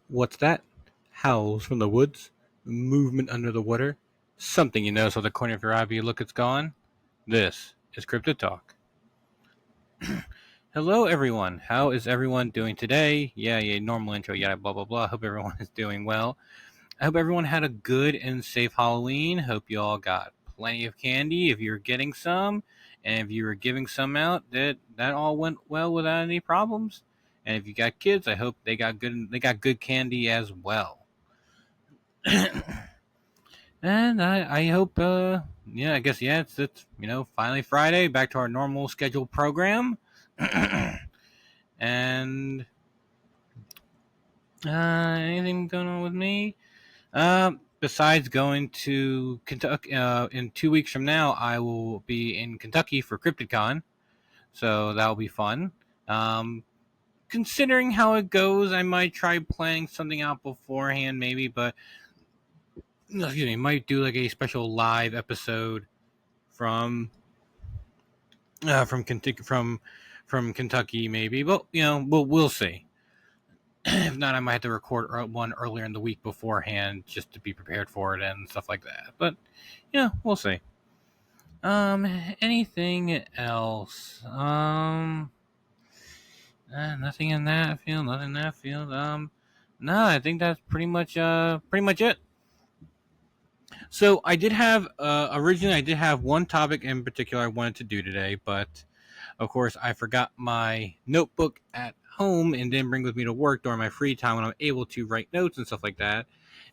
What's that? Howls from the woods, movement under the water, something you notice on the corner of your eye, but you look, it's gone. This is Cryptid Talk. Hello, everyone. How is everyone doing today? Yeah, normal intro, blah, blah, blah. Hope everyone is doing well. I hope everyone had a good and safe Halloween. Hope you all got plenty of candy if you're getting some. And if you were giving some out, that all went well without any problems. And if you got kids, I hope they got good candy as well. And I hope, I guess, it's finally Friday, back to our normal scheduled program. And, anything going on with me? Besides going to Kentucky, in 2 weeks from now, I will be in Kentucky for CryptidCon. So that'll be fun. Considering how it goes, I might try planning something out beforehand, maybe, but might do like a special live episode from from Kentucky, maybe. But we'll see. If not, I might have to record one earlier in the week beforehand just to be prepared for it and stuff like that. But we'll see. Anything else? Nothing in that field. Nothing in that field. No, I think that's pretty much it. So I did have originally I did have one topic in particular I wanted to do today, but of course I forgot my notebook at home and didn't bring with me to work during my free time when I'm able to write notes and stuff like that.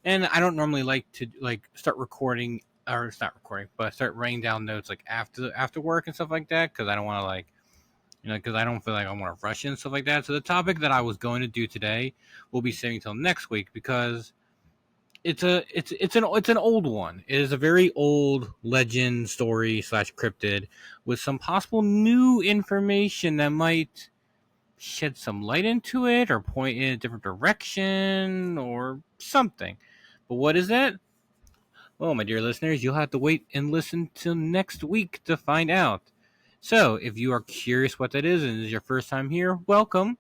And I don't normally like to start recording or start recording, but start writing down notes like after work and stuff like that because I don't want to because I don't feel like I want to rush in and stuff like that. So the topic that I was going to do today will be saving till next week because it's an old one. It is a very old legend story slash cryptid with some possible new information that might shed some light into it or point in a different direction or something. But what is that? Well, my dear listeners, you'll have to wait and listen till next week to find out. So, if you are curious what that is and this is your first time here, welcome.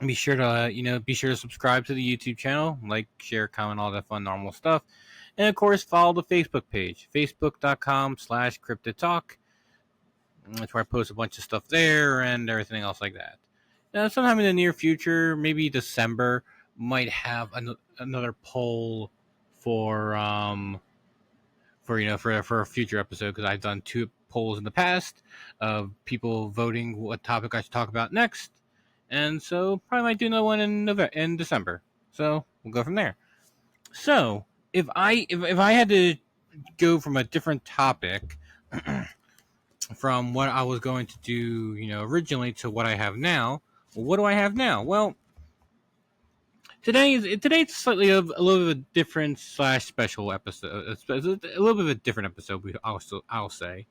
Be sure to subscribe to the YouTube channel, like, share, comment, all that fun normal stuff, and of course follow the Facebook page, facebook.com/cryptidtalk. That's where I post a bunch of stuff there and everything else like that. Now, sometime in the near future, maybe December, might have another poll for for a future episode because I've done two polls in the past of people voting what topic I should talk about next. And so probably might do another one in December. So we'll go from there. So if I had to go from a different topic from what I was going to do, originally to what I have now, well, what do I have now? Well, today's slightly a little bit of a different slash special episode. A little bit of a different episode. I'll say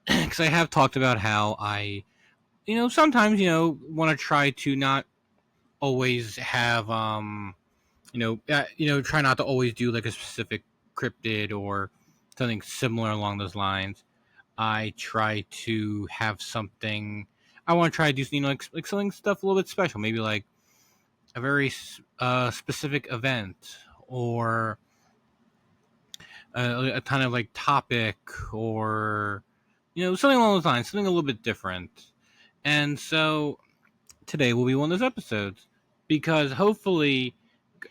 because I have talked about how I sometimes want to try to not always have try not to always do like a specific cryptid or something similar along those lines. I try to have something. I want to try to do like something stuff a little bit special, maybe like a very specific event or a kind of like topic or something along those lines, something a little bit different. And so today will be one of those episodes because hopefully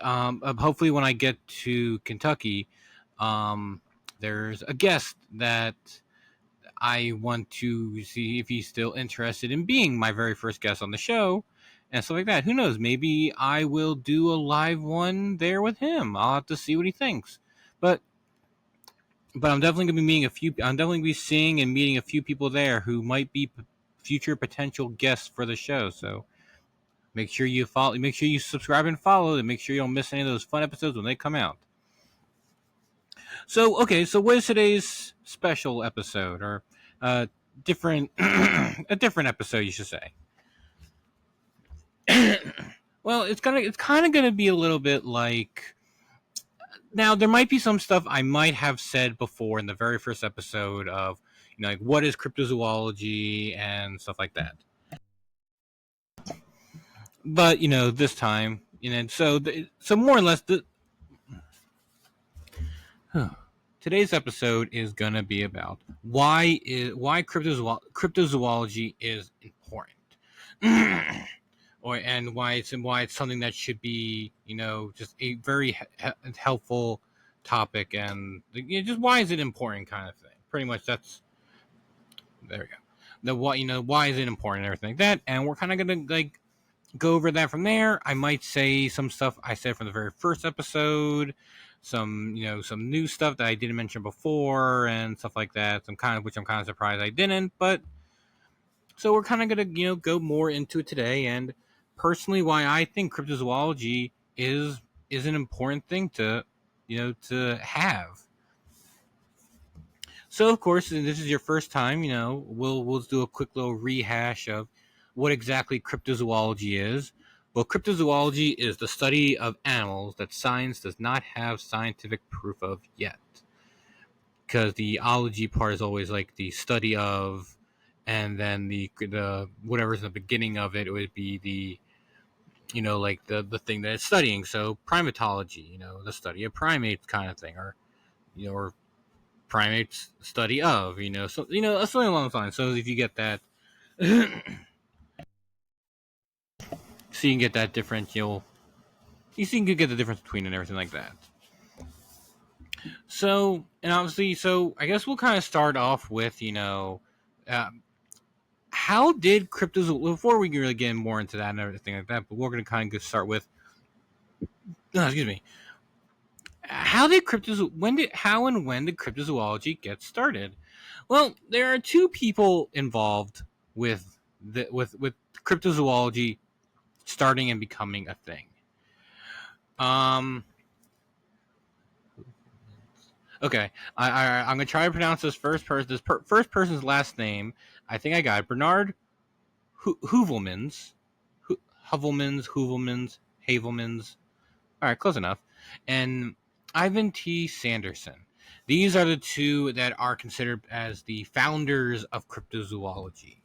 when I get to Kentucky, there's a guest that I want to see if he's still interested in being my very first guest on the show and stuff like that. Who knows? Maybe I will do a live one there with him. I'll have to see what he thinks. But I'm definitely gonna be meeting a few. I'm definitely gonna be seeing and meeting a few people there who might be future potential guests for the show. So make sure you follow. Make sure you subscribe and follow, and make sure you don't miss any of those fun episodes when they come out. So okay, so what is today's special episode or different a different episode, you should say? Well, it's kind of gonna be a little bit like. Now there might be some stuff I might have said before in the very first episode of like what is cryptozoology and stuff like that. But this time, And so more or less today's episode is gonna be about why cryptozoology is important. And why it's something that should be, just a very helpful topic, and just why is it important kind of thing. Pretty much that's there we go. Why is it important and everything like that, and we're kind of gonna go over that from there. I might say some stuff I said from the very first episode, some new stuff that I didn't mention before, and stuff like that. Which I'm kind of surprised I didn't, but so we're kind of gonna go more into it today, and personally, why I think cryptozoology is an important thing to have. So, of course, if this is your first time, we'll do a quick little rehash of what exactly cryptozoology is. Well, cryptozoology is the study of animals that science does not have scientific proof of yet. Because the ology part is always like the study of, and then the whatever's in the beginning of it would be the like the thing that it's studying. So primatology, the study of primates kind of thing, or primates study of, so something along those lines. So if you get that, so you can get that differential, you see, you can get the difference between and everything like that. So, and obviously, so I guess we'll kind of start off with, uh, how did cryptozoology, before we can really get more into that and everything like that, but we're going to kind of start with, excuse me, how and when did cryptozoology get started? Well, there are two people involved with cryptozoology starting and becoming a thing. Um. Okay, I'm gonna try to pronounce this first person's last name. I think I got it. Bernard Heuvelmans, Havelmans. All right, close enough. And Ivan T. Sanderson. These are the two that are considered as the founders of cryptozoology.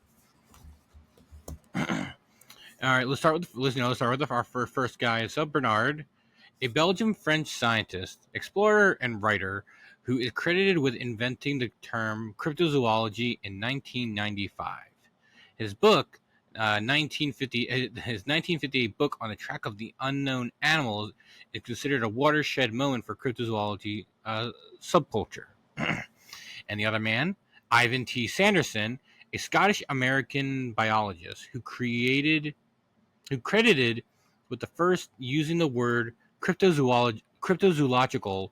All right, let's start with our first guy. So Bernard, a Belgian-French scientist, explorer, and writer who is credited with inventing the term cryptozoology in 1995. His book, 1958 book on the track of the unknown animals, is considered a watershed moment for cryptozoology subculture. And the other man, Ivan T. Sanderson, a Scottish-American biologist who credited with the first using the word cryptozoological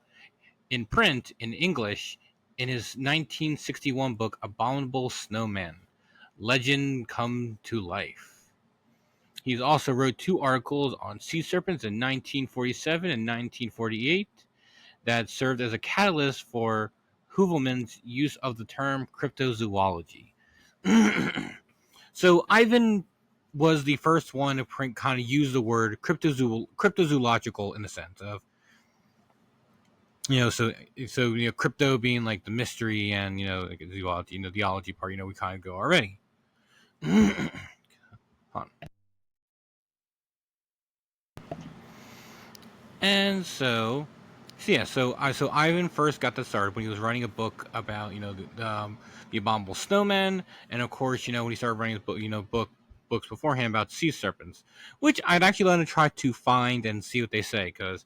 in print in English in his 1961 book Abominable Snowman: Legend Come to Life. He also wrote two articles on sea serpents in 1947 and 1948 that served as a catalyst for Heuvelmann's use of the term cryptozoology. So Ivan was the first one to kind of use the word cryptozoological in the sense of, crypto being like the mystery, and like zoology, the ology part, we kind of go already. Hold on. And so Ivan first got that started when he was writing a book about the abominable snowman, and of course when he started writing his book, books beforehand about sea serpents, which I'd actually let him try to find and see what they say, because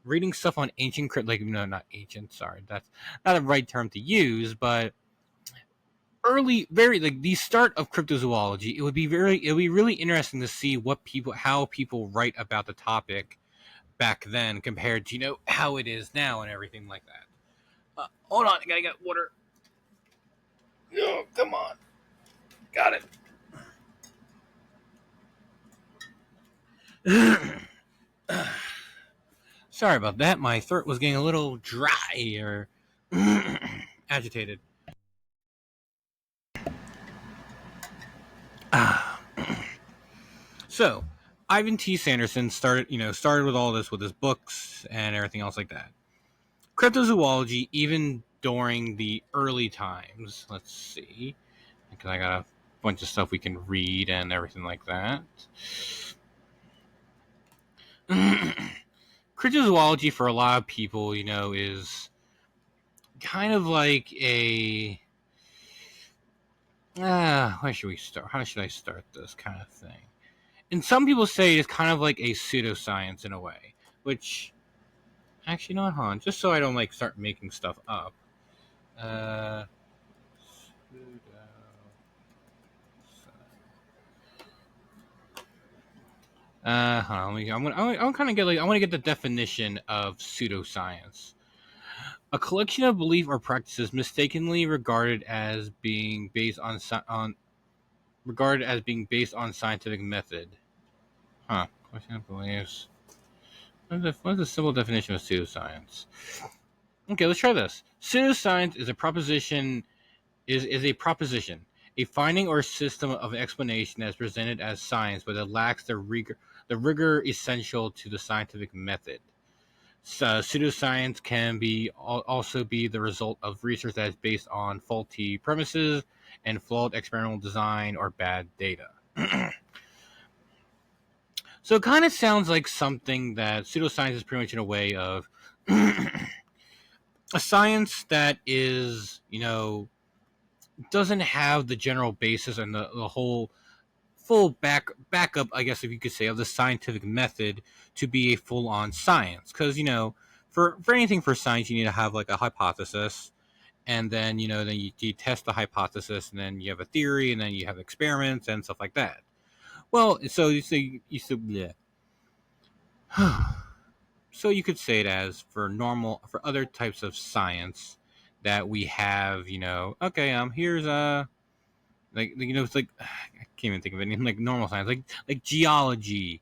reading stuff on ancient not ancient, sorry, that's not the right term to use, but early, very like the start of cryptozoology, it would be really interesting to see how people write about the topic back then compared to how it is now and everything like that. Hold on, I gotta get water. No, come on, got it. Sorry about that. My throat was getting a little dry or agitated. So, Ivan T. Sanderson started with all this with his books and everything else like that. Cryptozoology, even during the early times, let's see, because I got a bunch of stuff we can read and everything like that. Cryptozoology for a lot of people, is kind of like a where should we start? How should I start this kind of thing? And some people say it's kind of like a pseudoscience in a way, which actually not, hold just so I don't like start making stuff up. Pseudo. Hold on, I'm kind of get I want to get the definition of pseudoscience. A collection of belief or practices mistakenly regarded as being based on scientific method. Huh? Collection of beliefs. What is the simple definition of pseudoscience? Okay, let's try this. Pseudoscience is a proposition. Is a proposition, a finding or system of explanation that is presented as science, but it lacks the rigor essential to the scientific method. Pseudoscience can also be the result of research that is based on faulty premises and flawed experimental design or bad data. So it kind of sounds like something that pseudoscience is pretty much in a way of a science that is, doesn't have the general basis and the whole full backup, I guess if you could say, of the scientific method to be a full on science. Because for anything for science, you need to have like a hypothesis, and then you test the hypothesis, and then you have a theory, and then you have experiments and stuff like that. Well, so yeah. So you could say it as for other types of science that we have, okay, here's it's like I can't even think of it. Like normal science, like geology,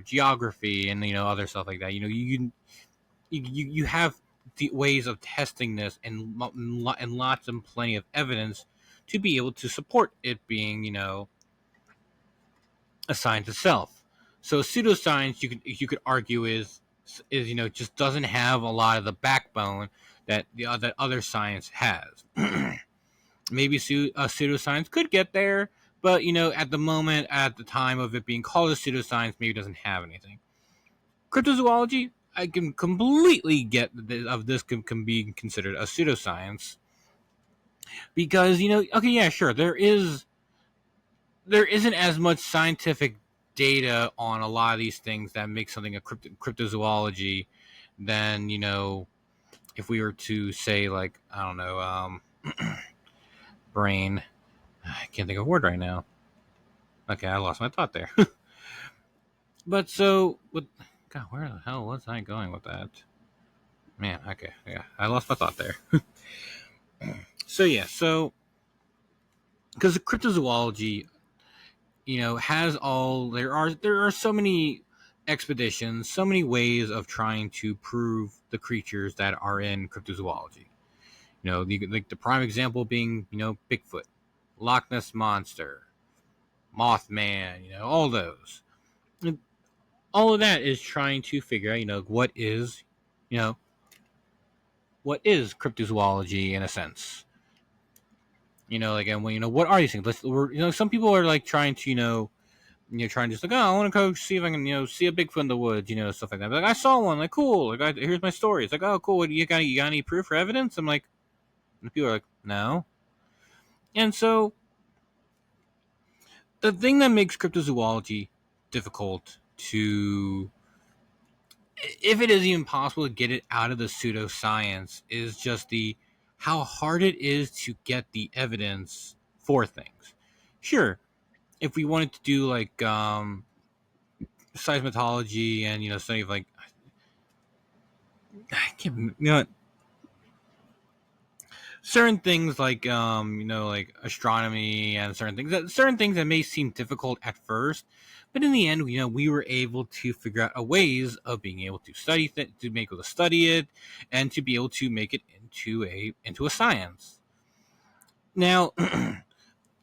geography, and other stuff like that. You have the ways of testing this and lots and plenty of evidence to be able to support it being a science itself. So pseudoscience, you could argue is just doesn't have a lot of the backbone that other science has. Maybe pseudoscience could get there, but at the moment, at the time of it being called a pseudoscience, maybe it doesn't have anything. Cryptozoology, I can completely get of this can be considered a pseudoscience because okay, yeah, sure, there isn't as much scientific data on a lot of these things that make something a cryptozoology than if we were to say, like, I don't know, brain. I can't think of a word right now. Okay, I lost my thought there. But so, God, where the hell was I going with that? Man, okay, yeah, I lost my thought there. So yeah, because the cryptozoology, has there are so many expeditions, so many ways of trying to prove the creatures that are in cryptozoology. Like the prime example being, Bigfoot, Loch Ness monster, Mothman, all those. And all of that is trying to figure out, you know, what is cryptozoology in a sense. Like, and what are these things? Some people are like trying to, trying to just like, oh, I want to go see if I can, see a Bigfoot in the woods, stuff like that. But like, I saw one, like, cool. Like, here's my story. It's like, oh, cool. You got any proof or evidence? I'm like, and people are like, no. And so the thing that makes cryptozoology difficult to, if it is even possible to get it out of the pseudoscience, is just the how hard it is to get the evidence for things. Sure, if we wanted to do like seismology and study of like, I can't, certain things like like astronomy and certain things that may seem difficult at first, but in the end we were able to figure out a ways of being able to to be able to study it and to be able to make it into a science now.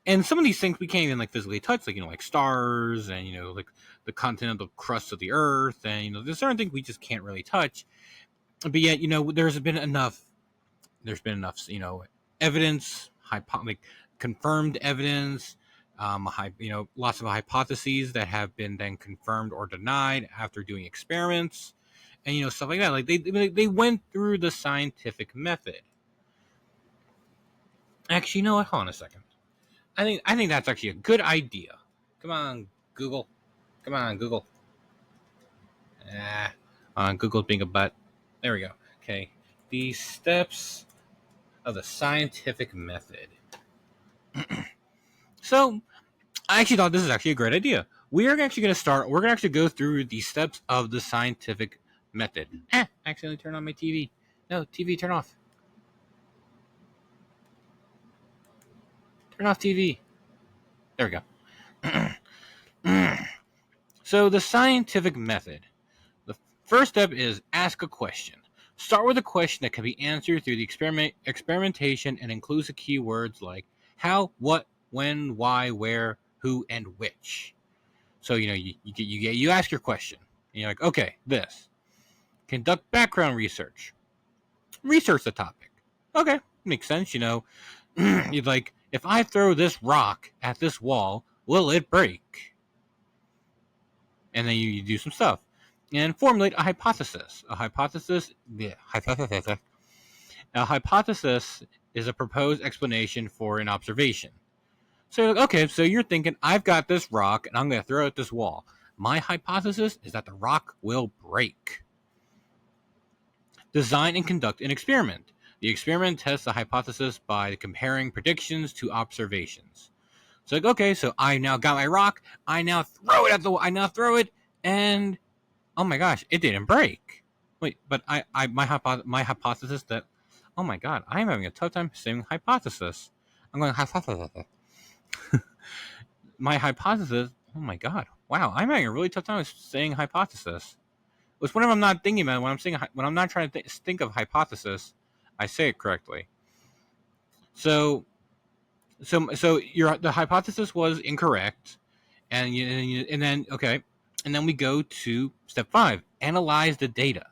And some of these things we can't even like physically touch, like like stars and like the continental crust of the earth, and there's certain things we just can't really touch, but yet there's been enough evidence, like confirmed evidence Lots of hypotheses that have been then confirmed or denied after doing experiments, and stuff like that. Like they went through the scientific method. Actually, you know what? Hold on a second. I think that's actually a good idea. Come on, Google. Come on, Google. Google's being a butt. There we go. Okay, the steps of the scientific method. So I actually thought this is actually a great idea. We are actually going to start. We're going to actually go through the steps of the scientific method. I accidentally turned on my TV. No, TV, turn off. Turn off TV. There we go. So the scientific method. The first step is ask a question. Start with a question that can be answered through the experimentation and includes the keywords like how, what, when, why, where, who, and which. So you ask your question. And you're like, okay, this. Conduct background research. Research the topic. Okay, makes sense. You'd like, if I throw this rock at this wall, will it break? And then you do some stuff and formulate a hypothesis. A hypothesis is a proposed explanation for an observation. So, okay, so you're thinking, I've got this rock and I'm going to throw it at this wall. My hypothesis is that the rock will break. Design and conduct an experiment. The experiment tests the hypothesis by comparing predictions to observations. So, okay, so I now got my rock. I now throw it, and oh my gosh, it didn't break. Wait, but my hypothesis that, oh my god, I'm having a tough time saying hypothesis. I'm going hypothesis. My hypothesis. Oh my god, wow, I'm having a really tough time saying hypothesis. It's whenever I'm not thinking about it, when I'm not trying to think of hypothesis, I say it correctly. So the hypothesis was incorrect, and then we go to step 5: analyze the data.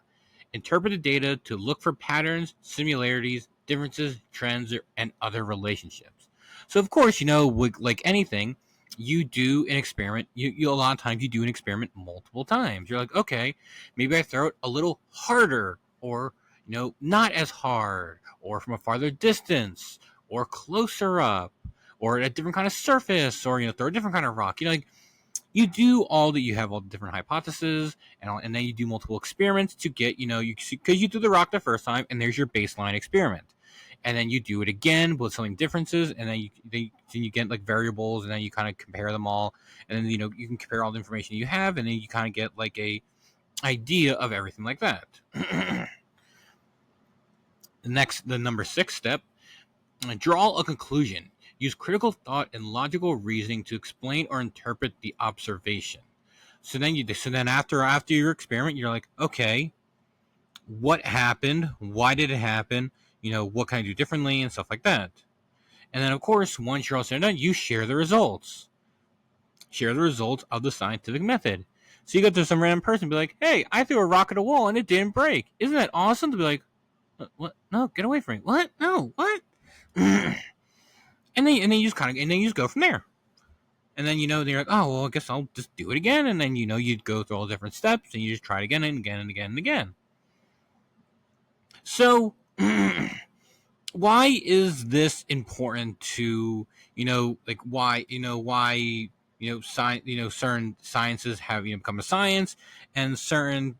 Interpret the data to look for patterns, similarities, differences, trends, and other relationships. So, of course, like anything, you do an experiment. A lot of times you do an experiment multiple times. You're like, okay, maybe I throw it a little harder, or not as hard, or from a farther distance, or closer up, or at a different kind of surface, or throw a different kind of rock. You do all that. You have all the different hypotheses, and then you do multiple experiments to get, because you do the rock the first time, and there's your baseline experiment, and then you do it again with something differences, and then you get like variables, and then you kind of compare them all, and then you can compare all the information you have, and then you kind of get like a idea of everything like that. The number 6 step: draw a conclusion. Use critical thought and logical reasoning to explain or interpret the observation. So then after your experiment, you're like, okay, what happened? Why did it happen? What can I do differently and stuff like that. And then, of course, once you're all said and done, you share the results. Share the results of the scientific method. So you go to some random person and be like, hey, I threw a rock at a wall and it didn't break. Isn't that awesome? To be like, what? No, get away from me. What? No, what? And then you just go from there. And then they're like, oh well, I guess I'll just do it again. And then you'd go through all the different steps and you just try it again and again and again and again. So why is this important to certain sciences have become a science, and certain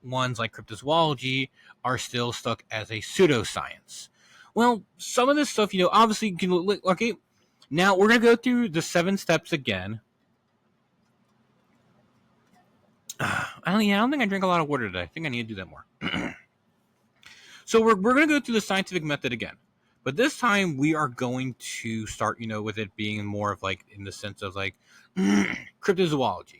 ones like cryptozoology are still stuck as a pseudoscience? Well, some of this stuff, obviously you can look. Okay, now we're gonna go through the 7 steps again. I don't think I drank a lot of water today. I think I need to do that more. So we're gonna go through the scientific method again, but this time we are going to start, with it being more of like in the sense of like cryptozoology.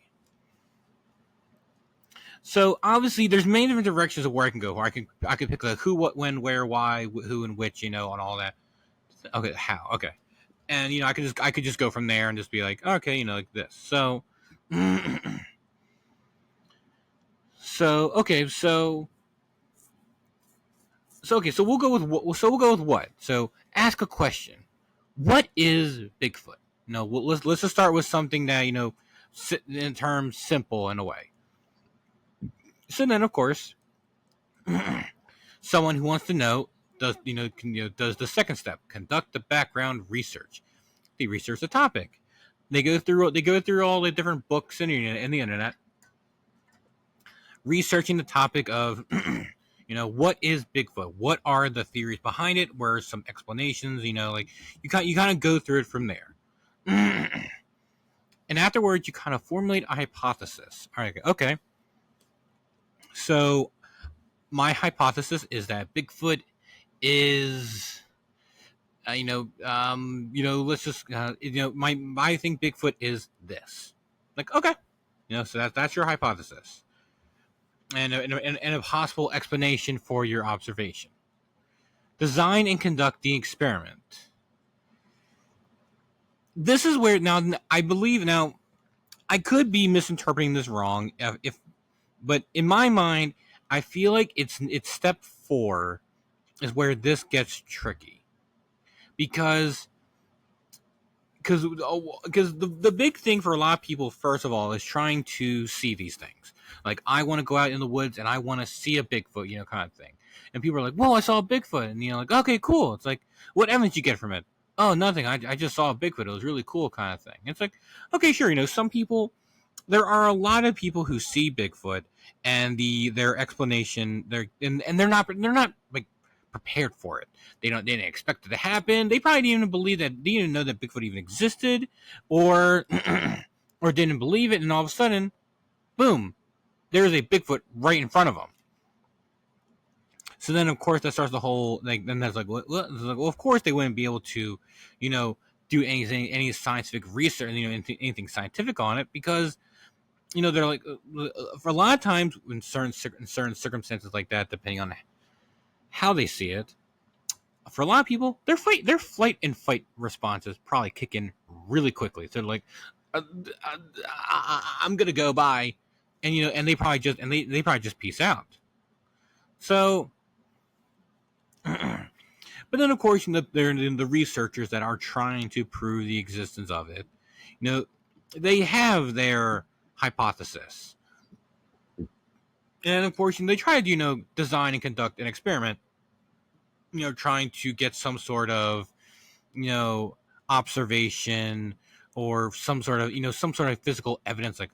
So obviously, there's many different directions of where I can go. Where I could pick like who, what, when, where, why, who, and which, and all that. Okay, how? Okay, and I could just go from there and just be like, okay, like this. So, we'll go with what. So ask a question. What is Bigfoot? Let's just start with something that in terms simple in a way. So then, of course, someone who wants to know does the second step, conduct the background research. They research the topic. They go through all the different books and the internet, researching the topic of what is Bigfoot, what are the theories behind it, where are some explanations, like you kind of go through it from there. And afterwards you kind of formulate a hypothesis. All right, okay, so my hypothesis is that Bigfoot is let's just my I think Bigfoot is this. Like, okay, so that's your hypothesis, and a possible explanation for your observation. Design and conduct the experiment. This is where now I believe now I could be misinterpreting this wrong but in my mind I feel like it's step 4 is where this gets tricky because the big thing for a lot of people, first of all, is trying to see these things. Like, I want to go out in the woods and I want to see a Bigfoot, kind of thing. And people are like, "Whoa, I saw a Bigfoot," and like, "Okay, cool." It's like, what evidence you get from it? Oh, nothing. I just saw a Bigfoot. It was really cool, kind of thing. It's like, okay, sure. Some people. There are a lot of people who see Bigfoot and their explanation. They're not like prepared for it. They didn't expect it to happen. They probably didn't even believe that. They didn't even know that Bigfoot even existed, or or didn't believe it. And all of a sudden, boom, there's a Bigfoot right in front of them. So then, of course, that starts the whole like. Then that's like, well, of course, they wouldn't be able to, do any scientific research, anything scientific on it because they're like for a lot of times in certain circumstances like that, depending on how they see it. For a lot of people, their flight and fight responses probably kick in really quickly. So they're like, "I'm gonna go by," and they probably just peace out. So, but then of course, there are the researchers that are trying to prove the existence of it. They have their hypothesis, and of course, they try to design and conduct an experiment. Trying to get some sort of observation or some sort of physical evidence like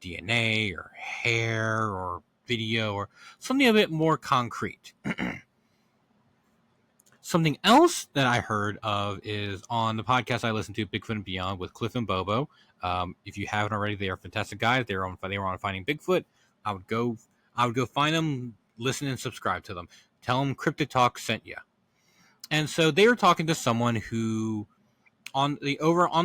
DNA or hair or video or something a bit more concrete. Something else that I heard of is on the podcast I listened to, Bigfoot and Beyond with Cliff and Bobo. If you haven't already, they are fantastic guys. They were on Finding Bigfoot. I would go find them, listen and subscribe to them. Tell them Cryptid Talk sent you. And so they were talking to someone who on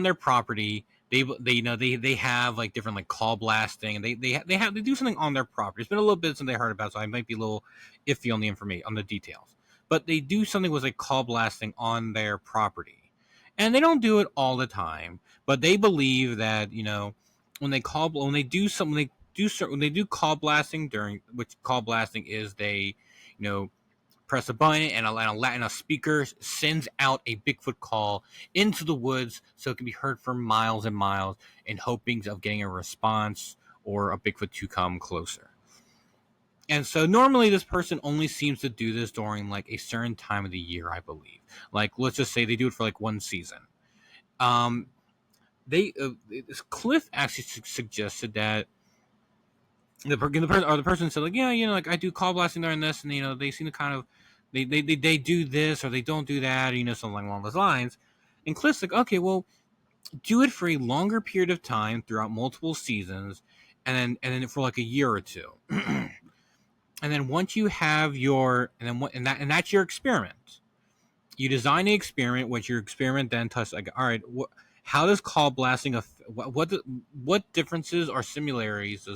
their property they have like different like call blasting, and they do something on their property. It's been a little bit since they heard about it, so I might be a little iffy on the information, on the details. But they do something with like call blasting on their property, and they don't do it all the time. But they believe that when they do call blasting, during which call blasting is they press a button and a speaker sends out a Bigfoot call into the woods so it can be heard for miles and miles in hopings of getting a response or a Bigfoot to come closer. And so normally this person only seems to do this during like a certain time of the year, I believe. Like, let's just say they do it for like one season. Cliff actually suggested that the person said like, yeah, like I do call blasting during this, and they seem to kind of they do this or they don't do that, something along those lines. And Cliff's like, okay, well, do it for a longer period of time throughout multiple seasons, and then for like a year or two. And then once you have and that's your experiment. You design an experiment, which your experiment then tests. Like, all right, how does call blasting what differences or similarities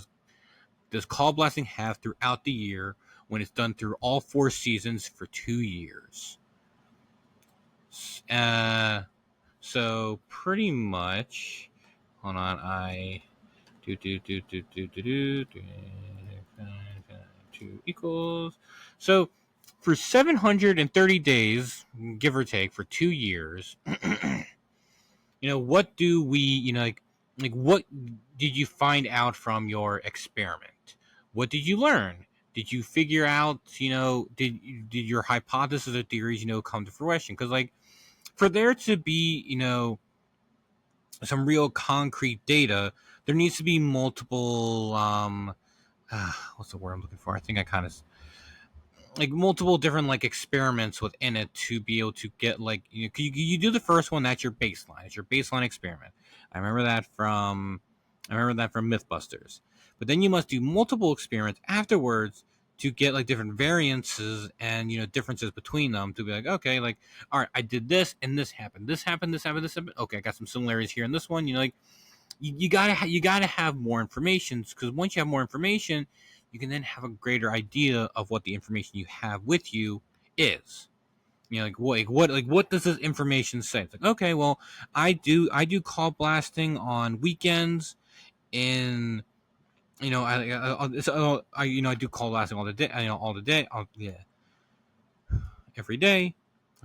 does call blasting have throughout the year when it's done through all 4 seasons for 2 years? So pretty much, hold on, I do 2 equals. So for 730 days, give or take, for 2 years, what do we, like what did you find out from your experiment? What did you learn? Did you figure out, did your hypothesis or theories, come to fruition? Because like for there to be, some real concrete data, there needs to be multiple what's the word I'm looking for? I think I kind of like multiple different like experiments within it to be able to get like you do the first one, that's your baseline. It's your baseline experiment. I remember that from Mythbusters. But then you must do multiple experiments afterwards to get like different variances and differences between them to be like, okay, like all right, I did this and this happened, this happened. Okay, I got some similarities here in this one. Like you gotta have more information, because once you have more information, you can then have a greater idea of what the information you have with you is. What does this information say? It's like, okay, well, I do call blasting on weekends. In I do call blasting all the day. All the day. Yeah, every day.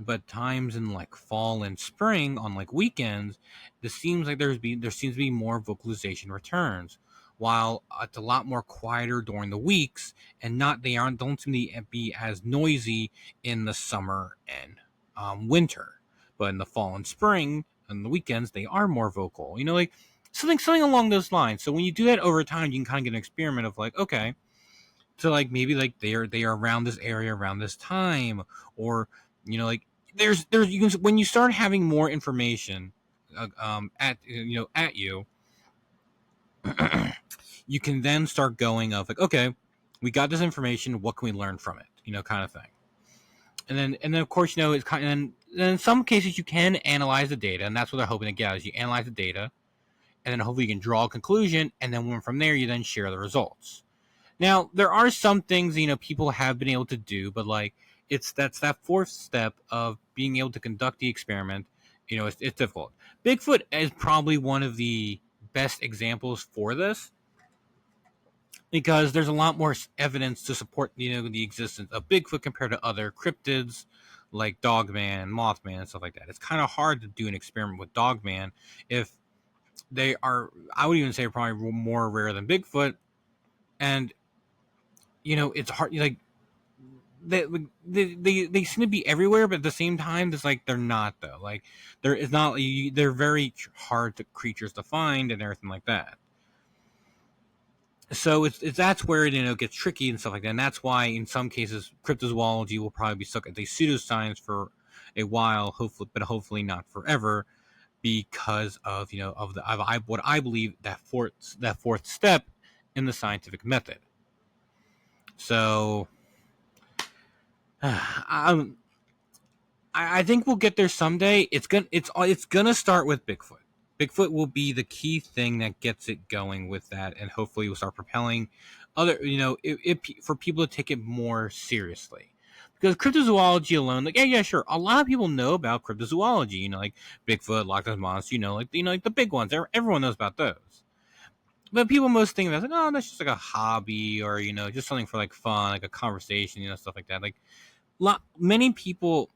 But times in like fall and spring on like weekends, this seems like there seems to be more vocalization returns, while it's a lot more quieter during the weeks, and not they aren't don't seem to be as noisy in the summer and winter, but in the fall and spring and the weekends they are more vocal. Like something along those lines. So when you do that over time, you can kind of get an experiment of like, okay, so like maybe like they are around this area around this time, or like there's you can, when you start having more information at you, you can then start going of like, okay, we got this information, what can we learn from it, kind of thing. And then of course, it's kind of, and in some cases you can analyze the data, and that's what they're hoping to get, is you analyze the data, and then hopefully you can draw a conclusion, and then from there you then share the results. Now, there are some things, people have been able to do, but like that's that fourth step of being able to conduct the experiment. It's difficult. Bigfoot is probably one of the best examples for this, because there's a lot more evidence to support the existence of Bigfoot compared to other cryptids like Dogman, Mothman, and stuff like that. It's kind of hard to do an experiment with Dogman if they are. I would even say probably more rare than Bigfoot, and it's hard. Like they seem to be everywhere, but at the same time, it's like they're not though. Like there is not. They're very hard creatures to find and everything like that. So it's that's where it gets tricky and stuff like that. And that's why in some cases cryptozoology will probably be stuck at the pseudoscience for a while, hopefully not forever, because of what I believe that fourth step in the scientific method. So um, I think we'll get there someday. It's gonna start with Bigfoot. Bigfoot will be the key thing that gets it going with that, and hopefully we'll start propelling other for people to take it more seriously. Because cryptozoology alone, like yeah, sure, a lot of people know about cryptozoology. Like Bigfoot, Loch Ness monster. Like the big ones. Everyone knows about those. But people most think about like, oh, that's just like a hobby, or just something for like fun, like a conversation, stuff like that. Like many people,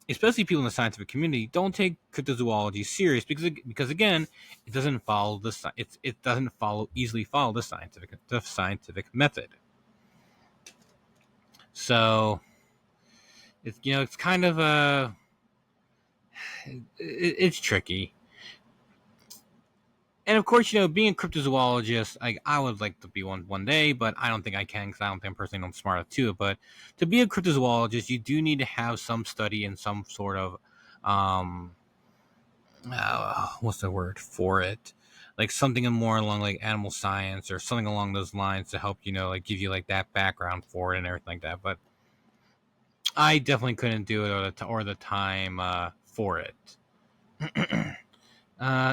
especially people in the scientific community, don't take cryptozoology serious because again, it doesn't follow it doesn't easily follow the scientific method. So it's kind of it's tricky. And of course, being a cryptozoologist, I would like to be one day, but I don't think I can, because I don't think I'm personally I'm smart enough to it. But to be a cryptozoologist, you do need to have some study and some sort of um, what's the word for it, like something more along like animal science or something along those lines to help like give you like that background for it and everything like that. But I definitely couldn't do it, or the time for it.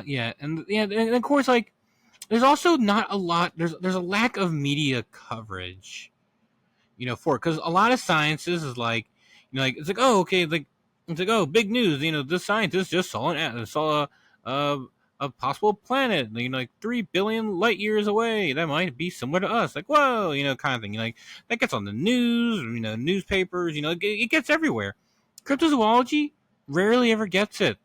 Yeah, and of course, like there's also not a lot. There's a lack of media coverage, for it, because a lot of sciences is like, like it's like, oh, okay, like it's like, oh, big news, this scientist just saw a possible planet, like 3 billion light years away that might be similar to us. Like, whoa, kind of thing. Like that gets on the news, newspapers, it gets everywhere. Cryptozoology rarely ever gets it.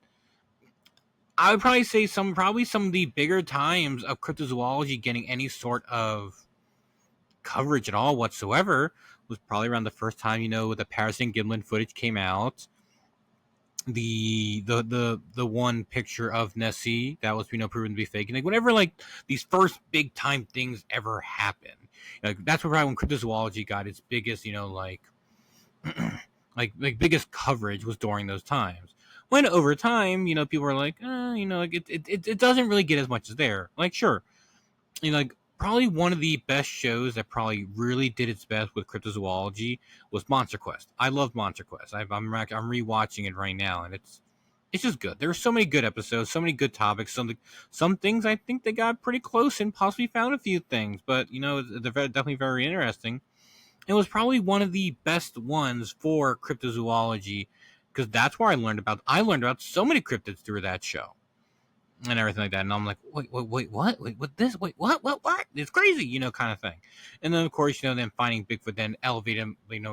I would probably say probably some of the bigger times of cryptozoology getting any sort of coverage at all whatsoever was probably around the first time, the Patterson Gimlin footage came out. The one picture of Nessie that was proven to be fake, and like whenever like these first big time things ever happen, like that's probably when cryptozoology got its biggest, like biggest coverage was during those times. When over time, people are like, like it doesn't really get as much as there. Like sure, like probably one of the best shows that probably really did its best with cryptozoology was Monster Quest. I love Monster Quest. I'm rewatching it right now, and it's just good. There's so many good episodes, so many good topics. Some things I think they got pretty close and possibly found a few things, but they're definitely very interesting. It was probably one of the best ones for cryptozoology because that's where I learned about so many cryptids through that show and everything like that. And I'm like, wait, what? Wait, what? This? Wait, what? It's crazy, kind of thing. And then of course, then finding Bigfoot then elevated,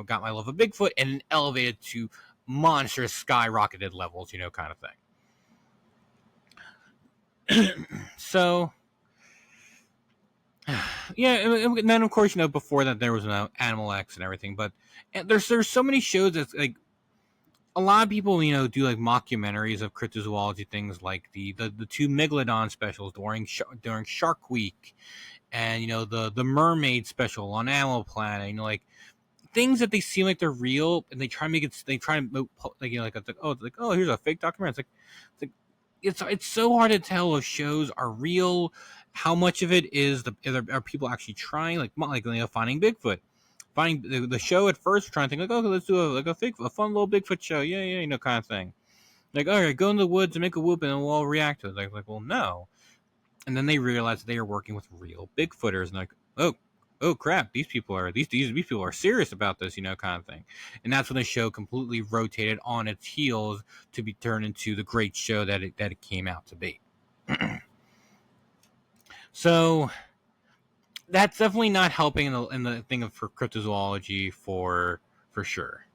got my love of Bigfoot and then elevated to monstrous skyrocketed levels, kind of thing. So yeah, and then of course, before that there was Animal X and everything, but there's so many shows that's like a lot of people, do like mockumentaries of cryptozoology things like the two Megalodon specials during Shark Week, and the mermaid special on Animal Planet, like things that they seem like they're real, and they try to make it. They try to like oh here's a fake documentary. It's so hard to tell if shows are real. How much of it is are people actually trying finding Bigfoot? Finding the show at first, trying to think like, okay, let's do a fun little Bigfoot show, yeah, kind of thing. Like, all right, go in the woods and make a whoop, and then we'll all react to it. Well, no. And then they realize they are working with real Bigfooters, and like, oh crap, these people are serious about this, kind of thing. And that's when the show completely rotated on its heels to be turned into the great show that it came out to be. So that's definitely not helping in the thing for cryptozoology for sure.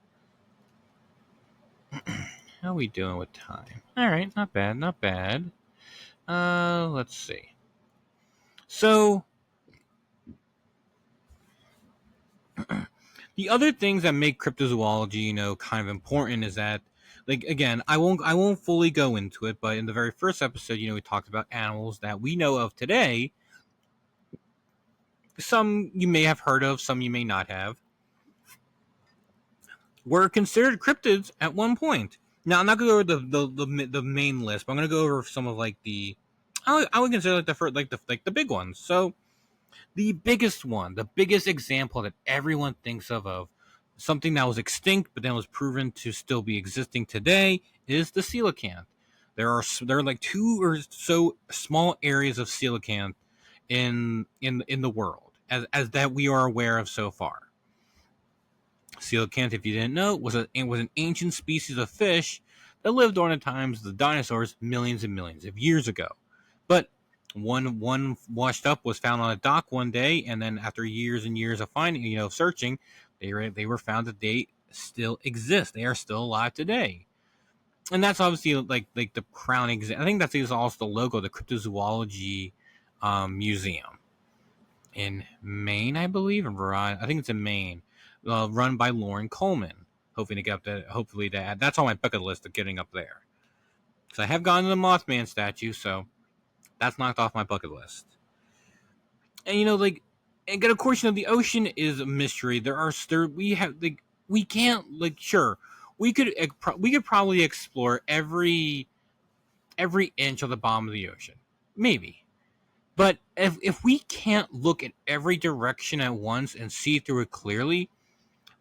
How are we doing with time? All right, not bad, not bad. Let's see. So the other things that make cryptozoology, kind of important is that, like, again, I won't fully go into it, but in the very first episode, we talked about animals that we know of today. Some you may have heard of, some you may not have, were considered cryptids at one point. Now, I'm not going to go over the main list, but I'm going to go over some of like I would consider like the first, like the big ones. So the biggest one, the biggest example that everyone thinks of something that was extinct but then was proven to still be existing today is the coelacanth. There are like two or so small areas of coelacanth in the world as that we are aware of so far. Coelacanth, if you didn't know, was an ancient species of fish that lived during the times of the dinosaurs millions and millions of years ago. But one washed up was found on a dock one day, and then after years and years of finding, searching, they were found that they still exist. They are still alive today. And that's obviously like the crown example. I think that's also the logo, the Cryptozoology Museum in Maine, I believe, I think it's in Maine, run by Lauren Coleman. Hoping to get up there. Hopefully, that's on my bucket list of getting up there. Because I have gone to the Mothman statue, so that's knocked off my bucket list. And and of course, the ocean is a mystery. We can't sure we could probably explore every inch of the bottom of the ocean, maybe. But if we can't look at every direction at once and see through it clearly,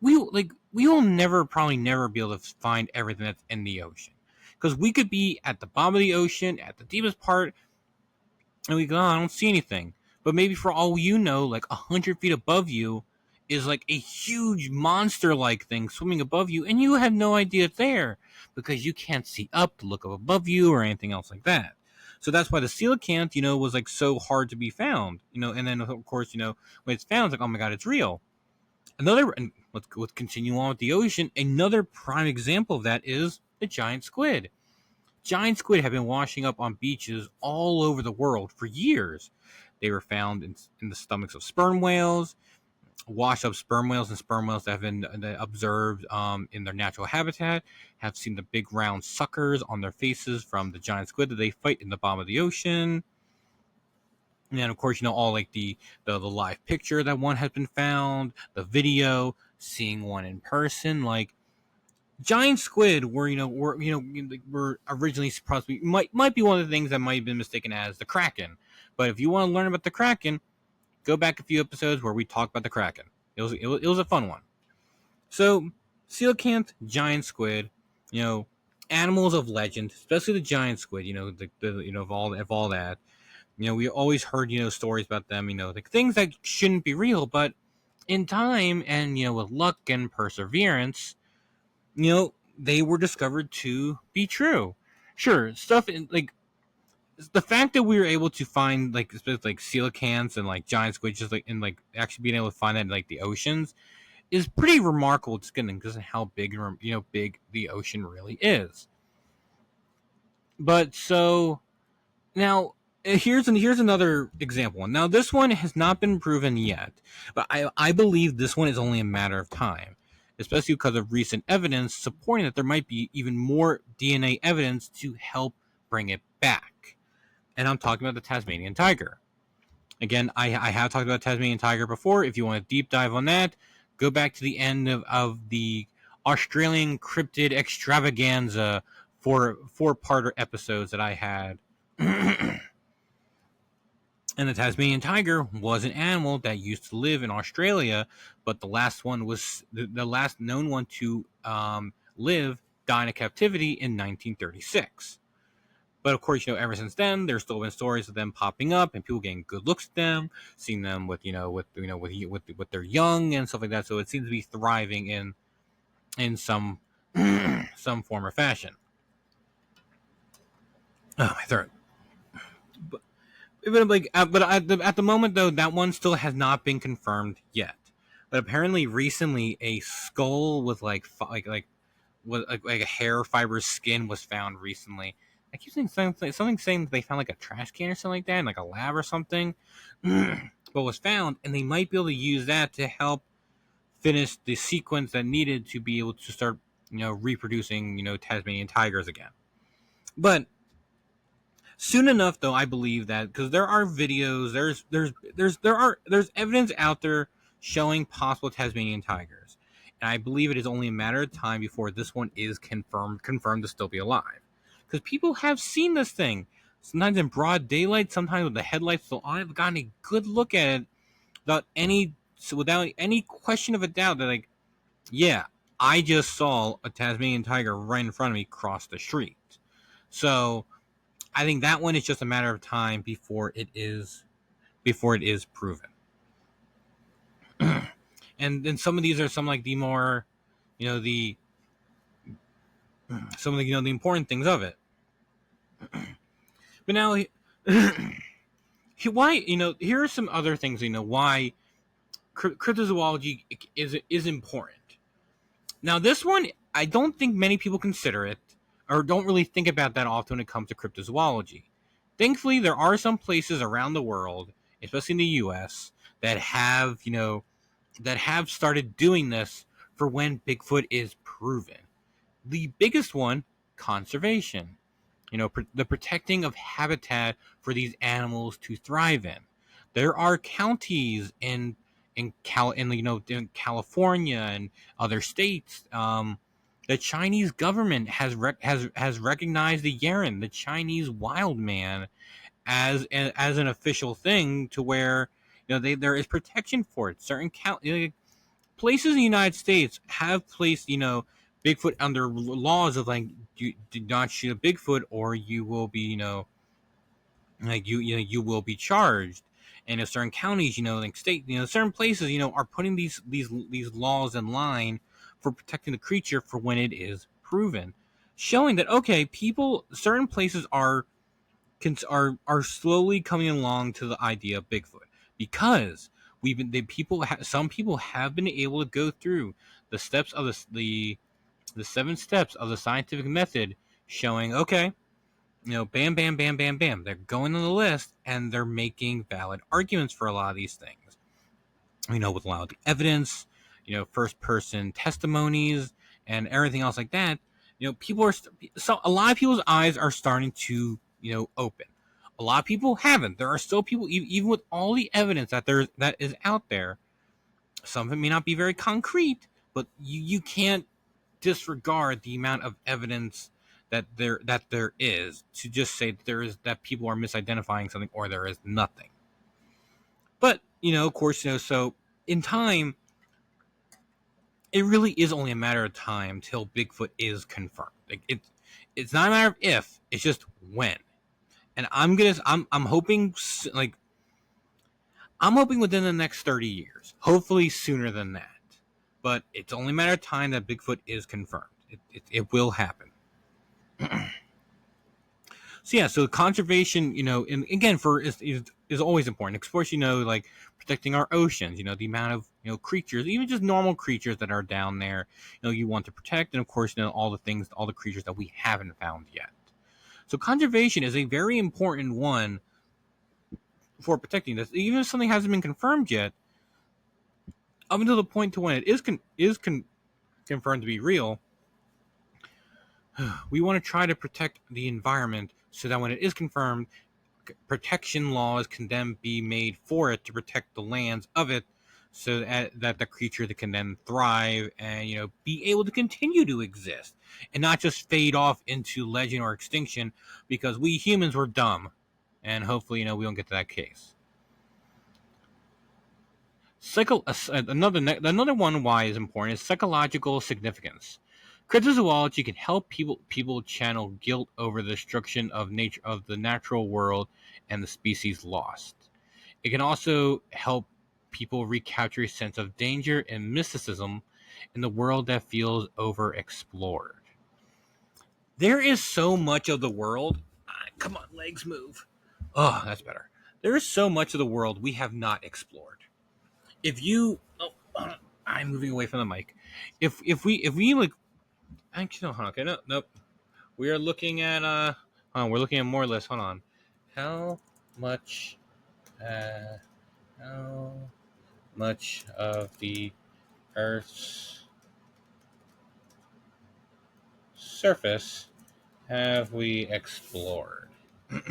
we will probably never be able to find everything that's in the ocean. Because we could be at the bottom of the ocean, at the deepest part, and we go, oh, I don't see anything. But maybe for all you know, like 100 feet above you is like a huge monster-like thing swimming above you, and you have no idea it's there because you can't see up to look up above you or anything else like that. So that's why the coelacanth, was like so hard to be found, and then of course, when it's found, it's like, oh my god, it's real. And let's continue on with the ocean. Another prime example of that is the giant squid. giant squid have been washing up on beaches all over the world for years. They were found in the stomachs of sperm whales, washed up sperm whales, and sperm whales that have been observed in their natural habitat have seen the big round suckers on their faces from the giant squid that they fight in the bottom of the ocean. And then, of course, all like the live picture that one has been found, the video, seeing one in person, like giant squid were originally supposed to be might be one of the things that might have been mistaken as the Kraken. But if you want to learn about the Kraken, go back a few episodes where we talk about the Kraken. It was a fun one. So coelacanth, giant squid, animals of legend, especially the giant squid. Of all that. We always heard stories about them. Like things that shouldn't be real, but in time and with luck and perseverance, they were discovered to be true. Sure, stuff like the fact that we were able to find like coelacanths and like giant squid just like and like actually being able to find that in like the oceans is pretty remarkable, just because of how big big the ocean really is. But so now here's another example. Now this one has not been proven yet, but I believe this one is only a matter of time, especially because of recent evidence supporting that there might be even more DNA evidence to help bring it back. And I'm talking about the Tasmanian tiger. Again, I have talked about Tasmanian tiger before. If you want a deep dive on that, go back to the end of the Australian cryptid extravaganza four-parter episodes that I had. And the Tasmanian tiger was an animal that used to live in Australia, but the last one was the last known one to live, die in captivity in 1936. But of course, ever since then, there's still been stories of them popping up and people getting good looks at them, seeing them with their young and stuff like that. So it seems to be thriving in some some form or fashion. Oh, my throat. But at the moment though, that one still has not been confirmed yet. But apparently, recently, a skull with like a hair fiber skin was found recently. I keep saying something saying that they found like a trash can or something like that in like a lab or something, but was found, and they might be able to use that to help finish the sequence that needed to be able to start reproducing Tasmanian tigers again. But soon enough, though, I believe that because there are videos, there's evidence out there showing possible Tasmanian tigers, and I believe it is only a matter of time before this one is confirmed to still be alive. Because people have seen this thing, sometimes in broad daylight, sometimes with the headlights still on. I've gotten a good look at it without any question of a doubt that like, yeah, I just saw a Tasmanian tiger right in front of me cross the street. So I think that one is just a matter of time before it is proven. And then some of these are some like the more, the some of the the important things of it. But now, why here are some other things why cryptozoology is important. Now this one I don't think many people consider it or don't really think about that often when it comes to cryptozoology. Thankfully, there are some places around the world, especially in the U.S., that have started doing this for when Bigfoot is proven. The biggest one, conservation. The protecting of habitat for these animals to thrive in. There are counties in California and other states. The Chinese government has recognized the Yeren, the Chinese wild man, as an official thing, to where there is protection for it. Certain places in the United States have placed Bigfoot under laws of like do not shoot a Bigfoot or you will be you will be charged. And in certain counties, like state, certain places, are putting these laws in line for protecting the creature for when it is proven, showing that okay, certain places are slowly coming along to the idea of Bigfoot, because some people have been able to go through the steps of the 7 steps of the scientific method, showing okay, bam, bam, bam, bam, bam. They're going on the list and they're making valid arguments for a lot of these things. With a lot of the evidence, first person testimonies and everything else like that. People are so a lot of people's eyes are starting to open. A lot of people haven't. There are still people, even with all the evidence that is out there. Some of it may not be very concrete, but you can't disregard the amount of evidence that there is to just say that people are misidentifying something or there is nothing. But of course, so in time, it really is only a matter of time till Bigfoot is confirmed. It's not a matter of if, it's just when. And I'm hoping I'm hoping within the next 30 years. Hopefully sooner than that. But it's only a matter of time that Bigfoot is confirmed. It will happen. So yeah, so conservation, and again, is always important, especially like protecting our oceans. The amount of creatures, even just normal creatures that are down there, you want to protect, and of course, all the creatures that we haven't found yet. So conservation is a very important one for protecting this, even if something hasn't been confirmed yet. Up until the point to when it is confirmed to be real, we want to try to protect the environment so that when it is confirmed, protection laws can then be made for it to protect the lands of it, so that the creature that can then thrive and be able to continue to exist and not just fade off into legend or extinction because we humans were dumb, and hopefully we don't get to that case. Another one why is important is psychological significance. Cryptozoology can help people channel guilt over the destruction of nature of the natural world and the species lost. It can also help people recapture a sense of danger and mysticism in the world that feels overexplored. There is so much of the world. Come on, legs move. Oh, that's better. There is so much of the world we have not explored. If you, I'm moving away from the mic. If we like, actually, no, okay, no, nope. We are looking at we're looking at more lists. Hold on. How much uh how much of the Earth's surface have we explored? All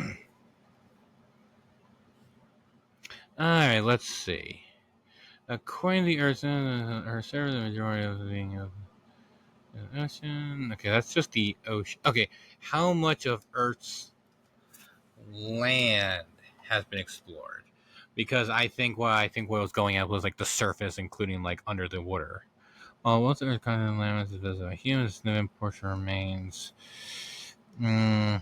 right, let's see. According to the Earth's surface, the majority of the ocean. Okay, that's just the ocean. Okay, how much of Earth's land has been explored? Because I think what was going at was like the surface, including like under the water. What's the Earth continent land is visible? Human significant portion remains. Mm,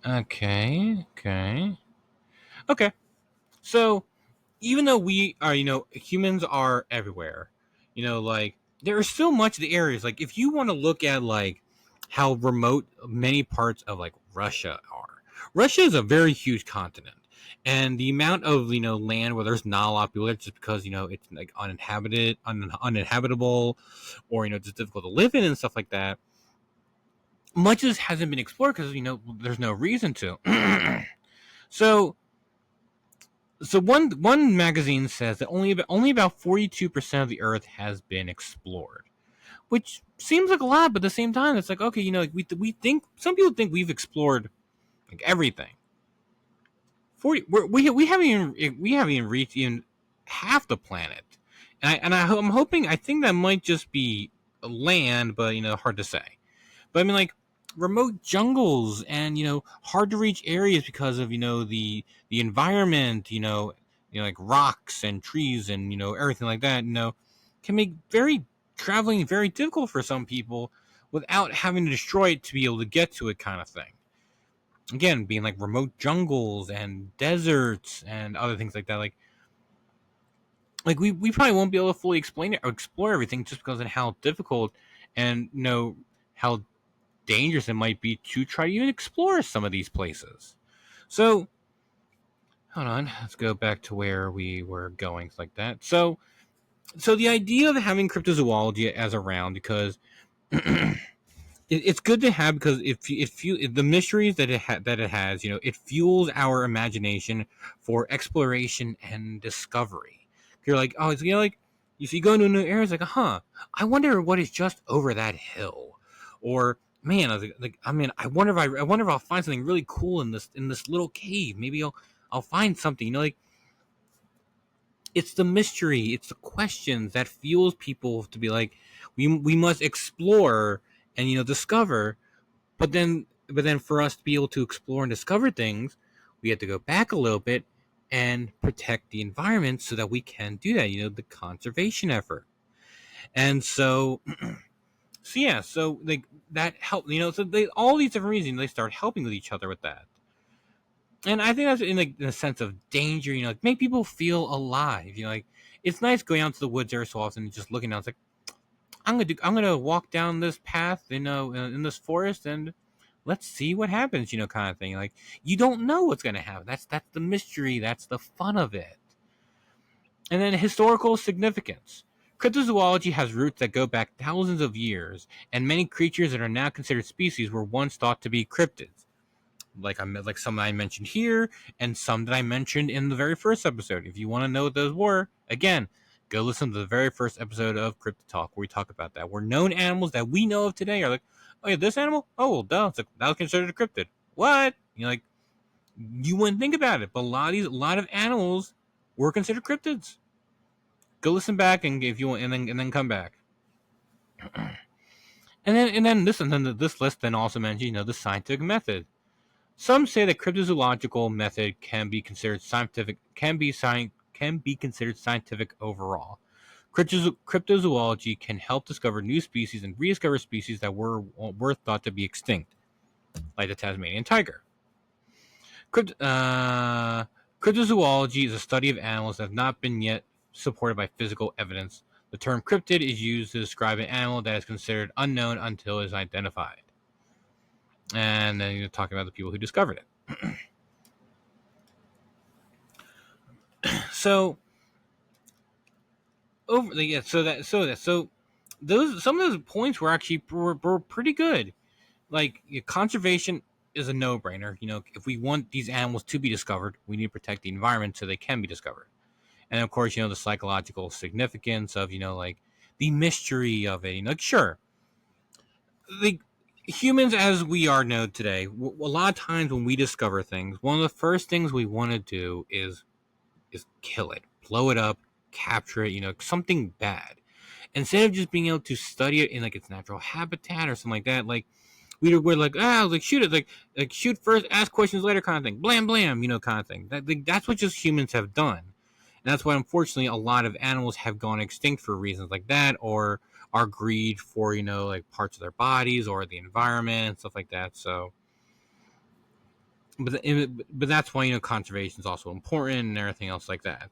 okay. So even though we are, humans are everywhere, like there are still much of the areas. Like if you want to look at like how remote many parts of like Russia are. Russia is a very huge continent, and the amount of land where there's not a lot of people there just because it's like uninhabitable, or just difficult to live in and stuff like that. Much of this hasn't been explored because there's no reason to. so So one magazine says that only about 42% of the Earth has been explored, which seems like a lot, but at the same time, it's like okay, like we think some people think we've explored like everything. 40 we haven't even reached even half the planet, I'm hoping I think that might just be land, but hard to say. But I mean, like remote jungles and hard to reach areas because of the environment, like rocks and trees and everything like that. Can make very traveling very difficult for some people without having to destroy it to be able to get to it, kind of thing. Again, being like remote jungles and deserts and other things like that, like we probably won't be able to fully explain it or explore everything just because of how difficult and how dangerous it might be to try to even explore some of these places. So, hold on, let's go back to where we were going, like that. So the idea of having cryptozoology as around because it's good to have because the mysteries that that it has, it fuels our imagination for exploration and discovery. You're like, oh, it's like if you go into a new area, it's like, I wonder what is just over that hill, or man, I mean, I wonder if I'll find something really cool in this little cave. Maybe I'll find something. Like it's the mystery, it's the questions that fuels people to be like, we must explore and discover. But then for us to be able to explore and discover things, we have to go back a little bit and protect the environment so that we can do that. The conservation effort. And so like that help. So they all these different reasons they start helping with each other with that. And I think that's in a sense of danger. Like make people feel alive. Like it's nice going out to the woods every so often and just looking out. It's like I'm gonna walk down this path, in this forest, and let's see what happens, kind of thing. Like you don't know what's gonna happen. That's the mystery. That's the fun of it. And then historical significance. Cryptozoology has roots that go back thousands of years, and many creatures that are now considered species were once thought to be cryptids. Like some that I mentioned here, and some that I mentioned in the very first episode. If you want to know what those were, again, go listen to the very first episode of Cryptid Talk where we talk about that. Where known animals that we know of today are like, oh yeah, this animal, oh well, duh, that was considered a cryptid. What? Like you wouldn't think about it, but a lot of animals were considered cryptids. Go listen back and if you want, and then come back. And then this list then also mentions the scientific method. Some say the cryptozoological method can be considered scientific overall. Cryptozoology can help discover new species and rediscover species that were thought to be extinct, like the Tasmanian tiger. Cryptozoology is a study of animals that have not been yet supported by physical evidence. The term cryptid is used to describe an animal that is considered unknown until it is identified. And then you're talking about the people who discovered it. So so those some of those points were actually were pretty good. Like conservation is a no-brainer. If we want these animals to be discovered, we need to protect the environment so they can be discovered. And of course, the psychological significance of like the mystery of it. Like sure, like humans as we are now today, a lot of times when we discover things, one of the first things we want to do is kill it, blow it up, capture it. Something bad. Instead of just being able to study it in like its natural habitat or something like that, like we're like shoot it, like shoot first, ask questions later, kind of thing, blam blam, kind of thing. That's what just humans have done, and that's why unfortunately a lot of animals have gone extinct for reasons like that, or are greed for like parts of their bodies or the environment and stuff like that. So, but that's why conservation is also important and everything else like that.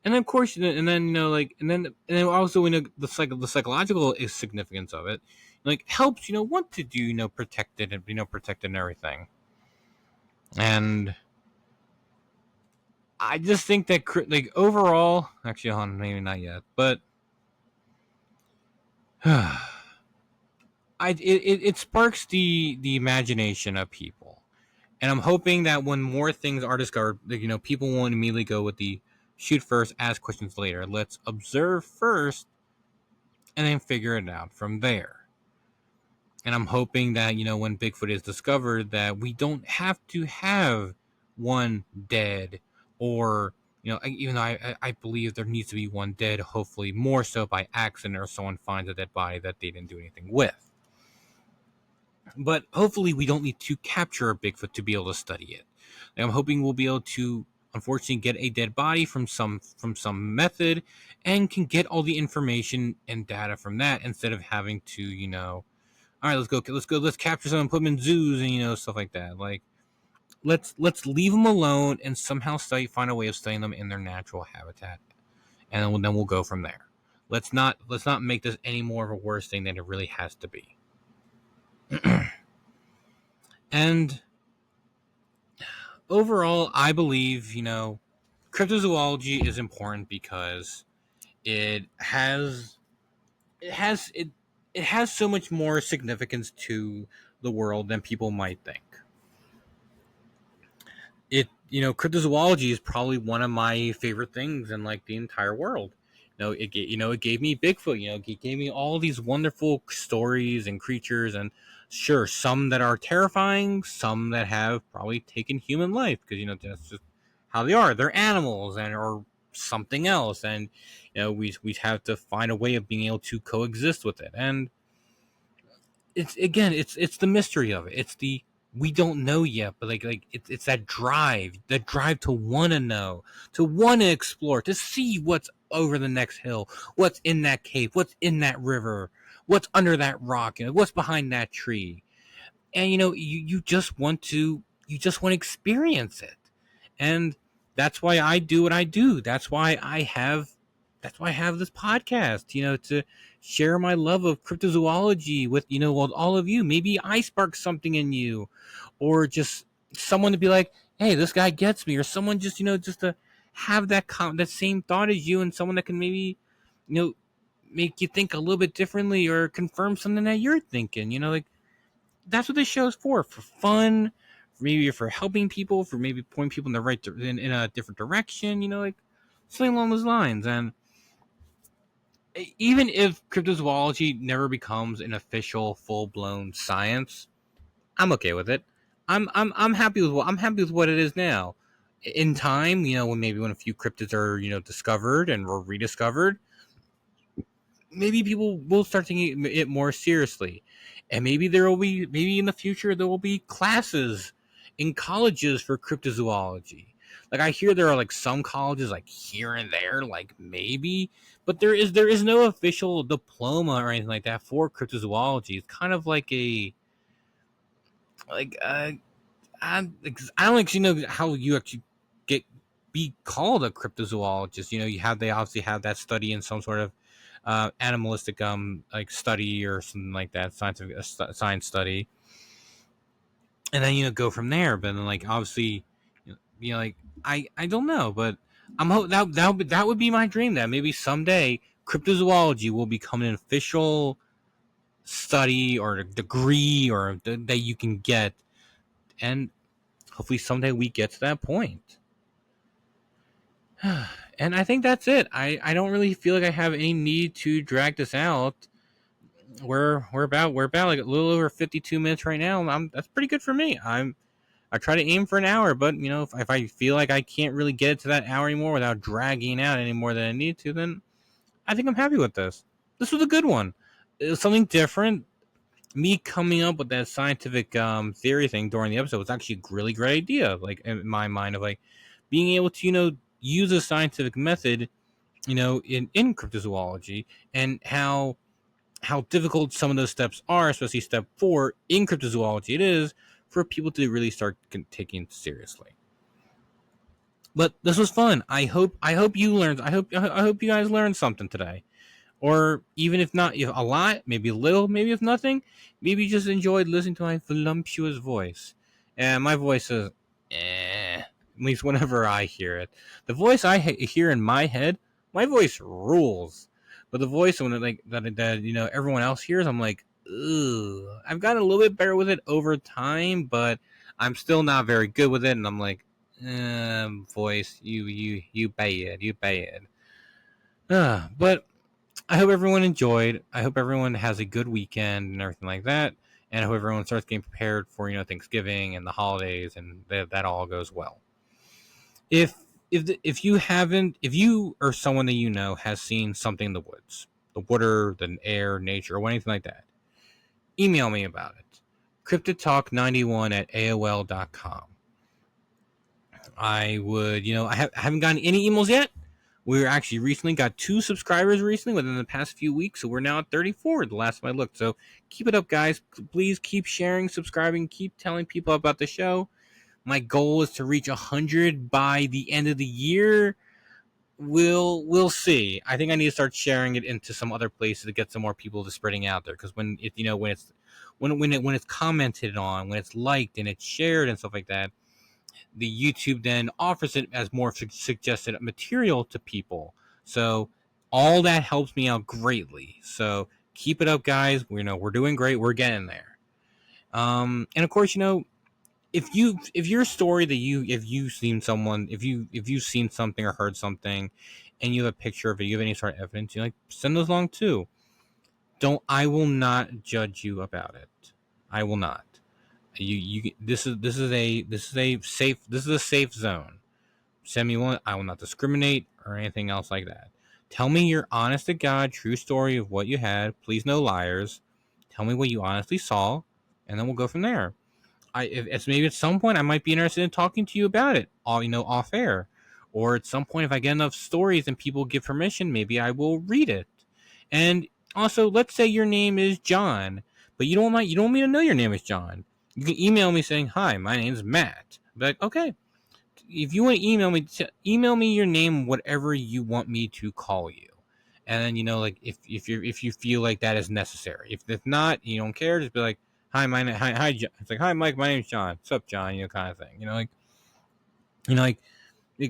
And then of course, and then and then also the psychological significance of it, like helps want to do protect it and protect it and everything. And I just think that like overall, actually, hold on, maybe not yet, but it sparks the imagination of people, and I'm hoping that when more things are discovered, like, people won't immediately go with the shoot first, ask questions later. Let's observe first and then figure it out from there. And I'm hoping that, when Bigfoot is discovered, that we don't have to have one dead, or, even though I believe there needs to be one dead, hopefully more so by accident or someone finds a dead body that they didn't do anything with. But hopefully we don't need to capture a Bigfoot to be able to study it. Like, I'm hoping we'll be able to, unfortunately, get a dead body from some method and can get all the information and data from that instead of having to, all right, let's capture some and put them in zoos and stuff like that. Like let's leave them alone and somehow find a way of studying them in their natural habitat, and then we'll go from there. Let's not make this any more of a worse thing than it really has to be. And overall, I believe cryptozoology is important because it has it it has so much more significance to the world than people might think. Cryptozoology is probably one of my favorite things in like the entire world. It gave me Bigfoot. It gave me all these wonderful stories and creatures, and sure, some that are terrifying, some that have probably taken human life because that's just how they are. They're animals and or something else, and we have to find a way of being able to coexist with it. And it's the mystery of it. It's the we don't know yet, but it's that drive to want to know, to want to explore, to see what's over the next hill, what's in that cave, what's in that river, what's under that rock, what's behind that tree. And you just want to experience it. And that's why I do what I do. That's why I have this podcast, to share my love of cryptozoology with, with all of you. Maybe I spark something in you, or just someone to be like, hey, this guy gets me, or someone just to have that same thought as you, and someone that can maybe, you know, make you think a little bit differently or confirm something that you're thinking, like that's what this show is for fun, maybe for helping people, for maybe pointing people in the in a different direction, like something along those lines. And even if cryptozoology never becomes an official full blown science, I'm okay with it. I'm happy with what it is now. In time, when a few cryptids are discovered and or rediscovered, maybe people will start taking it more seriously, and maybe in the future there will be classes in colleges for cryptozoology. Like I hear there are like some colleges like here and there, like maybe, but there is no official diploma or anything like that for cryptozoology. It's kind of like a like I don't actually know how you actually get be called a cryptozoologist. They obviously have that study in some sort of animalistic like study or something like that, scientific science study, and then go from there. But then like obviously, like I don't know, but that would be my dream. That maybe someday cryptozoology will become an official study or a degree or that you can get, and hopefully someday we get to that point. And I think that's it. I don't really feel like I have any need to drag this out. We're about like a little over 52 minutes right now. That's pretty good for me. I try to aim for an hour, but if I feel like I can't really get it to that hour anymore without dragging out any more than I need to, then I think I'm happy with this. This was a good one. It was something different. Me coming up with that scientific theory thing during the episode was actually a really great idea. Like in my mind, of like being able to use a scientific method, in cryptozoology, and how difficult some of those steps are, especially step 4 in cryptozoology. It is for people to really start taking it seriously. But this was fun. I hope you learned. I hope you guys learned something today, or even if not a lot, maybe a little, maybe if nothing, maybe you just enjoyed listening to my voluptuous voice. And my voice is, at least whenever I hear it. The voice I hear in my head, my voice rules. But the voice when that everyone else hears, I'm like, ooh. I've gotten a little bit better with it over time, but I'm still not very good with it. And I'm like, voice, you bad. But I hope everyone enjoyed. I hope everyone has a good weekend and everything like that. And I hope everyone starts getting prepared for Thanksgiving and the holidays, and that all goes well. If you or someone that has seen something in the woods, the water, the air, nature, or anything like that, email me about it. cryptidtalk91 at AOL.com. I would, I haven't gotten any emails yet. We actually recently got 2 subscribers recently within the past few weeks, so we're now at 34 the last time I looked. So keep it up, guys. Please keep sharing, subscribing, keep telling people about the show. My goal is to reach 100 by the end of the year. We'll see. I think I need to start sharing it into some other places to get some more people to spreading out there. Because when it's commented on, when it's liked and it's shared and stuff like that, the YouTube then offers it as more suggested material to people. So all that helps me out greatly. So keep it up, guys. We're doing great. We're getting there. And of course, if your story that if you've seen someone, if you've seen something or heard something, and you have a picture of it, you have any sort of evidence, send those along too. I will not judge you about it. I will not. This is a safe zone. Send me one. I will not discriminate or anything else like that. Tell me your honest to God true story of what you had. Please, no liars. Tell me what you honestly saw, and then we'll go from there. If maybe at some point I might be interested in talking to you about it, all off air, or at some point if I get enough stories and people give permission, maybe I will read it. And also, let's say your name is John, but you don't want me to know your name is John. You can email me saying, "Hi, my name is Matt." I'll be like, okay. If you want to email me your name, whatever you want me to call you. And then like if you feel like that is necessary. If not, you don't care, just be like, "Hi, hi, John." It's like, "Hi, Mike, my name's John. What's up, John?" Kind of thing. Like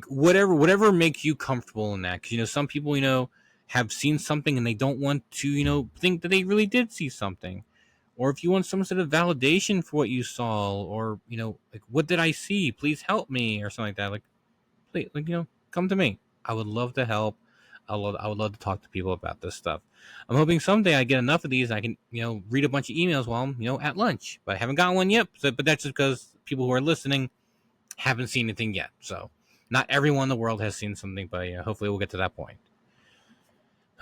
whatever makes you comfortable in that. Because some people have seen something and they don't want to think that they really did see something. Or if you want some sort of validation for what you saw, or like, what did I see? Please help me, or something like that. Like, please, like, come to me. I would love to help. I would love to talk to people about this stuff. I'm hoping someday I get enough of these. I can read a bunch of emails while I'm at lunch, but I haven't gotten one yet. But that's just because people who are listening haven't seen anything yet. So not everyone in the world has seen something, but hopefully we'll get to that point.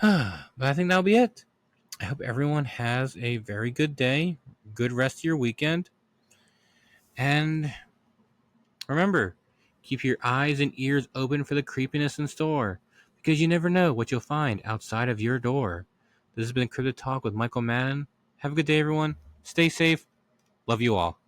But I think that'll be it. I hope everyone has a very good day, good rest of your weekend, and remember, keep your eyes and ears open for the creepiness in store, because you never know what you'll find outside of your door. This has been Cryptid Talk with Michael Madden. Have a good day, everyone. Stay safe. Love you all.